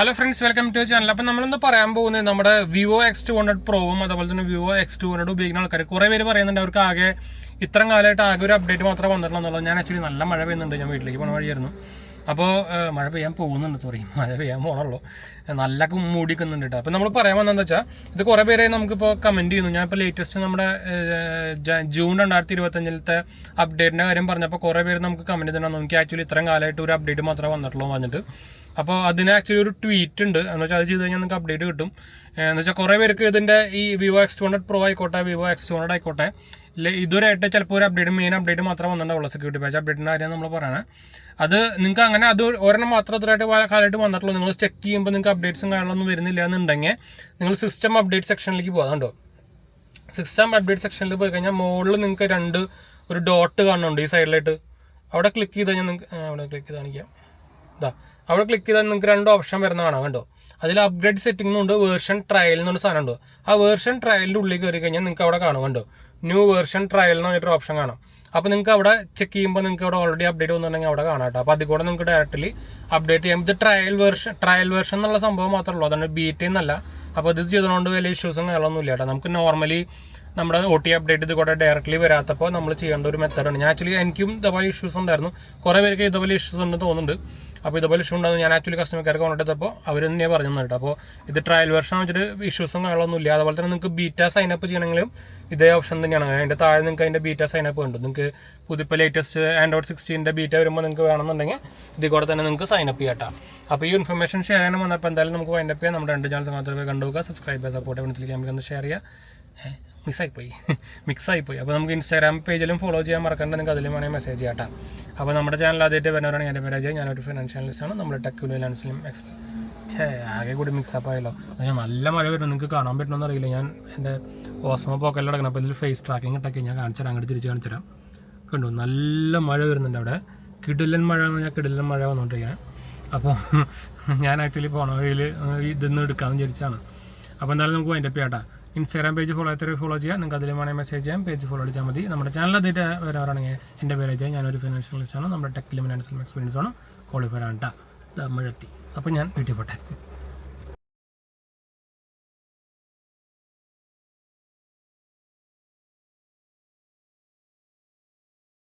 Hello friends, welcome to channel. അപ്പം നമ്മളിന്ന് പറയാൻ പോകുന്നത് നമ്മുടെ വിവോ X200 പ്രോവും അതുപോലെ തന്നെ വിവോ X200 ഉപയോഗിക്കുന്ന ആൾക്കാർ കുറേ പേര് പറയുന്നുണ്ട് അവർക്ക് ആകെ ഇത്രയും കാലമായിട്ട് ആകെ ഒരു അപ്ഡേറ്റ് മാത്രമേ വന്നിട്ടുള്ളൂ എന്നുള്ളത്. ഞാൻ ആക്ച്വലി നല്ല മഴ പെയ്യുന്നുണ്ട്, ഞാൻ വീട്ടിലേക്ക് പോകണ വഴിയായിരുന്നു. അപ്പോൾ മഴ പെയ്യാൻ പോകുന്നുണ്ട്, മഴ പെയ്യാൻ പോകണല്ലോ, നല്ല മൂടിക്കുന്നുണ്ട് കേട്ടോ. അപ്പോൾ നമ്മൾ പറയാൻ വന്നതെന്ന് വെച്ചാൽ ഇത് കുറേ പേരെ നമുക്കിപ്പോൾ കമൻറ്റ് ചെയ്യുന്നു. ഞാനിപ്പോൾ ലേറ്റസ്റ്റ് നമ്മുടെ ജൂൺ 2025 അപ്ഡേറ്റിൻ്റെ കാര്യം പറഞ്ഞപ്പോൾ കുറേ പേര് നമുക്ക് കമൻറ്റ് ചെയ്തിട്ടുണ്ടാകും, നമുക്ക് ആക്ച്വലി ഇത്രയും കാലമായിട്ട് ഒരു അപ്ഡേറ്റ് മാത്രമേ വന്നിട്ടുള്ളൂ പറഞ്ഞിട്ട്. അപ്പോൾ അതിന് ആക്ച്വലി ഒരു ട്വീറ്റ് ഉണ്ട്, എന്ന് വെച്ചാൽ അത് ചെയ്ത് കഴിഞ്ഞാൽ നിങ്ങൾക്ക് അപ്ഡേറ്റ് കിട്ടും. എന്ന് വെച്ചാൽ കുറേ പേർക്ക് ഇതിൻ്റെ ഈ വിവോ X200 പ്രോ ആയിക്കോട്ടെ, വിവോ X200 ആയിക്കോട്ടെ, ഇതുവരെയായിട്ട് ചിലപ്പോൾ ഒരു അപ്ഡേറ്റ്, മെയിൻ അപ്ഡേറ്റ് മാത്രമേ വന്നിട്ടുള്ളൂ. സെക്യൂരിറ്റി പാച്ച് അപ്ഡേറ്റിൻ്റെ കാര്യം നമ്മൾ പറയണേ. അത് നിങ്ങൾക്ക് അങ്ങനെ അത് ഒരെണ്ണം മാത്രം ഇത്രയായിട്ട് കാലമായിട്ട് വന്നിട്ടുള്ളൂ. നിങ്ങൾ ചെക്ക് ചെയ്യുമ്പോൾ നിങ്ങൾക്ക് അപ്ഡേറ്റ്സും കാര്യങ്ങളൊന്നും വരുന്നില്ല എന്നുണ്ടെങ്കിൽ നിങ്ങൾ സിസ്റ്റം അപ്ഡേറ്റ് സെക്ഷനിലേക്ക് പോകാം. കണ്ടോ, സിസ്റ്റം അപ്ഡേറ്റ് സെക്ഷനിൽ പോയി കഴിഞ്ഞാൽ മുകളിൽ നിങ്ങൾക്ക് ഒരു ഡോട്ട് കാണുന്നുണ്ട് ഈ സൈഡിലായിട്ട്. അവിടെ ക്ലിക്ക് ചെയ്ത് കഴിഞ്ഞാൽ നിങ്ങൾക്ക് അവിടെ ക്ലിക്ക് ചെയ്ത് കാണിക്കാം. അവിടെ ക്ലിക്ക് ചെയ്താൽ നിങ്ങൾക്ക് രണ്ട് ഓപ്ഷൻ വരുന്ന കാണാം. കണ്ടോ, അതിൽ അപ്ഗ്രേഡ് സെറ്റിംഗ് ഉണ്ട്, വേർഷൻ ട്രയൽ എന്നൊരു സാധനം ഉണ്ട്. ആ വേർഷൻ ട്രയലിൻ്റെ ഉള്ളിൽ കയറി കഴിഞ്ഞാൽ നിങ്ങൾക്ക് അവിടെ കാണും. കണ്ടോ, ന്യൂ വേർഷൻ ട്രയൽ എന്ന് പറഞ്ഞിട്ടൊരു ഓപ്ഷൻ കാണാം. അപ്പോൾ നിങ്ങൾക്ക് അവിടെ ചെക്ക് ചെയ്യുമ്പോൾ നിങ്ങൾക്ക് അവിടെ ഓൾറെഡി അപ്ഡേറ്റ് വന്നിട്ടുണ്ടെങ്കിൽ അവിടെ കാണാം കേട്ടോ. അപ്പോൾ അതിൽ കൂടെ നിങ്ങൾക്ക് ഡയറക്റ്റ്ലി അപ്ഡേറ്റ് ചെയ്യാം. ഇത് ട്രയൽ വേർഷൻ എന്നുള്ള സംഭവം മാത്രമേ ഉള്ളൂ, അതാണ് ബീറ്റ് എന്നല്ല. അപ്പോൾ ഇത് ചെയ്തുകൊണ്ട് വലിയ ഇഷ്യൂസും കാര്യങ്ങളൊന്നും ഇല്ല കേട്ടോ. നമുക്ക് നോർമലി നമ്മുടെ OT അപ്ഡേറ്റ് ഇത് കൂടെ ഡയറക്റ്റ്ലി വരാത്തപ്പോൾ നമ്മൾ ചെയ്യേണ്ട ഒരു മെത്തേഡാണ്. ഞാൻ ആക്ച്വലി എനിക്കും ഇതേപോലെ ഇഷ്യൂസ് ഉണ്ടായിരുന്നു, കുറേ പേർക്ക് ഇതേപോലെ ഇഷ്യൂസ് ഉണ്ടെന്ന് തോന്നുന്നുണ്ട്. അപ്പോൾ ഇതേപോലെ ഇഷ്യൂ ഉണ്ടാകും. ഞാൻ ആക്ച്വലി കസ്റ്റമർക്കാർക്ക് കോൺടാക്ട് ചെയ്തപ്പോൾ അവർ തന്നെയാണ് പറഞ്ഞു കേട്ടോ. അപ്പോൾ ഇത് ട്രയൽ വെർഷൻ വെച്ചിട്ട് ഇഷ്യൂസും കാര്യങ്ങളൊന്നും ഇല്ല. അതുപോലെ തന്നെ നിങ്ങൾക്ക് ബീറ്റ സൈനപ്പ് ചെയ്യണമെങ്കിലും ഇതേ ഓപ്ഷൻ തന്നെയാണ്. അതിൻ്റെ താഴെ നിങ്ങൾക്ക് അതിൻ്റെ ബീറ്റ സൈനപ്പ് ഉണ്ട്. നിങ്ങൾക്ക് പുതിയ ലേറ്റസ്റ്റ് Android 16 ബീറ്റ വരുമ്പോൾ നിങ്ങൾക്ക് വേണമെന്നുണ്ടെങ്കിൽ ഇതിൽ കൂടെ തന്നെ നിങ്ങൾക്ക് സൈനപ്പ് ചെയ്യാം കേട്ടോ. അപ്പോൾ ഈ ഇൻഫർമേഷൻ ഷെയർ ചെയ്യാൻ വന്നപ്പോൾ എന്തായാലും നമുക്ക് വൈൻഡപ്പ് ചെയ്യാം. നമ്മുടെ 2 ചാനൽസ് മാത്രമേ കണ്ടുപോകുക, സബ്സ്ക്രൈബ് ചെയ്യുക, സപ്പോർട്ട് ചെയ്യുക, നമുക്കൊന്ന് ഷെയർ ചെയ്യുക. മിക്സായിപ്പോയി. അപ്പോൾ നമുക്ക് ഇൻസ്റ്റാഗ്രാം പേജിലും ഫോളോ ചെയ്യാൻ മറക്കണ്ട, നിങ്ങൾക്ക് അതിലും വേണമെങ്കിൽ മെസ്സേജ് ചെയ്യാം കേട്ടോ. അപ്പോൾ നമ്മുടെ ചാനൽ ആദ്യമായിട്ട് വരുന്നവരാണ്, എൻ്റെ പേര് അജയ്, ഞാനൊരു ഫിനാൻഷ്യൽ അനലിസ്റ്റാണ്. നമ്മുടെ ടെക് ഫിനാൻഷ്യലും ആകെ കൂടി മിക്സപ്പ് ആയല്ലോ. നല്ല മഴ വരും, നിങ്ങൾക്ക് കാണാൻ പറ്റണമെന്ന് അറിയില്ല. ഞാൻ എൻ്റെ ഓസ്മോ പോക്കലിൽ കിടക്കണം. അപ്പോൾ ഇതിൽ ഫേസ് ട്രാക്കിംഗ് ഇട്ടൊക്കെ ഞാൻ കാണിച്ചുതരാം, അങ്ങോട്ട് തിരിച്ച് കാണിച്ചുതരാം. കണ്ടു, നല്ല മഴ വരുന്നുണ്ട് അവിടെ. കിടിലൻ മഴ എന്ന് പറഞ്ഞാൽ കിടിലൻ മഴ വന്നുകൊണ്ടിരിക്കുകയാണ്. അപ്പോൾ ഞാൻ ആക്ച്വലി പോണ വഴിയിൽ ഇതൊന്നും എടുക്കാമെന്ന് വിചാരിച്ചാണ്. അപ്പോൾ എന്തായാലും നമുക്ക് വൈൻഡപ്പ് ചെയ്യാം കേട്ടോ. ഇൻസ്റ്റാഗ്രാം പേജ് ഫോളോ ചെയ്യുക, നിങ്ങൾക്ക് അതിൽ വേണമെങ്കിൽ മെസ്സേജ് ചെയ്യാം. പേജ് ഫോളോ അടിച്ചാൽ മതി. നമ്മുടെ ചാനൽ ആദ്യമായിട്ട് വരാറാണെങ്കിൽ എൻ്റെ പേര് അജയ്, ഞാനൊരു ഫിനാൻഷ്യൽ അനലിസ്റ്റാണ്. നമ്മുടെ ടെക് ഫിനാൻഷ്യൽ എക്സ്പീരിയൻസ് ആണ്, ക്വാളിഫൈഡ് ആണ് കേട്ടോ. മഴത്തി. അപ്പോൾ ഞാൻ വീട്ടിൽ പോട്ടെ.